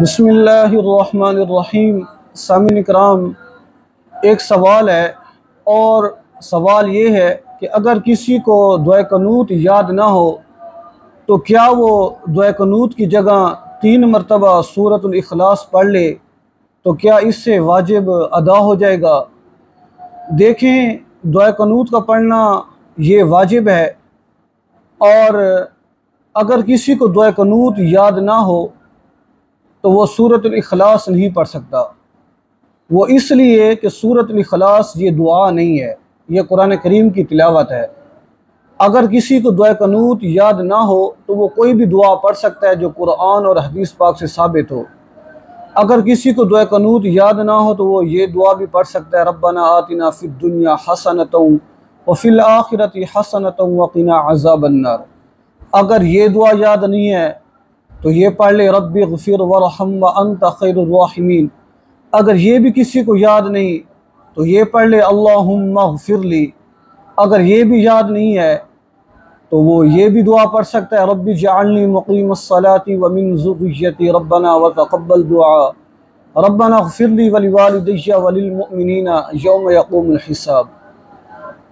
बिस्मिल्लाहिर्रहमानिर्रहीम। सामीन इकराम, एक सवाल है और सवाल ये है कि अगर किसी को दुआ कनूत याद ना हो तो क्या वो दुआ कनूत की जगह 3 मरतबा सूरतुल इखलास पढ़ ले तो क्या इससे वाजिब अदा हो जाएगा। देखें, दुआ कनूत का पढ़ना ये वाजिब है और अगर किसी को दुआ कनूत याद ना हो तो वो सूरतुल इखलास नहीं पढ़ सकता। वो इसलिए कि सूरतुल इखलास ये दुआ नहीं है, ये कुरान करीम की तिलावत है। अगर किसी को दुआ कनूत याद ना हो तो वो कोई भी दुआ पढ़ सकता है जो कुरान और हदीस पाक से साबित हो। अगर किसी को दुआ कनूत याद ना हो तो वो ये दुआ भी पढ़ सकता है, रब्बना आतिना फिद दुनिया हसनतम व फिल आखिरति हसनतम व क़िना अज़ाबन्नार। अगर ये दुआ याद नहीं है तो ये पढ़ ले, रब्बि ग़फ़िर वरहम व अंत खैरुर राहिमीन। अगर ये भी किसी को याद नहीं तो ये पढ़ ले, अल्लाहुम्मा ग़फ़िरली। अगर ये भी याद नहीं है तो वो ये भी दुआ पढ़ सकता है, रब्बि जअलनी मुक़ीमस्सलाति व मिन ज़ुर्रिय्यति रब्बना व तक़ब्बल दुआ रब्बना ग़फ़िरली व लिवालिदैया व लिलमुमिनीना यौम यक़ूमुल हिसाब।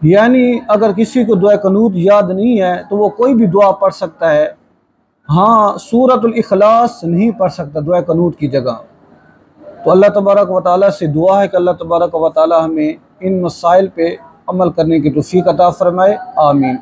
यानी अगर किसी को दुआ कनूत याद नहीं है तो वो कोई भी दुआ पढ़ सकता है। हाँ, सूरतुल इखलास नहीं पढ़ सकता दुआ कनूत की जगह। तो अल्लाह तबारक व तआला से दुआ है कि अल्लाह तबारक व तआला हमें इन मसाइल पे अमल करने की तौफ़ीक़ अता फ़रमाए। आमीन।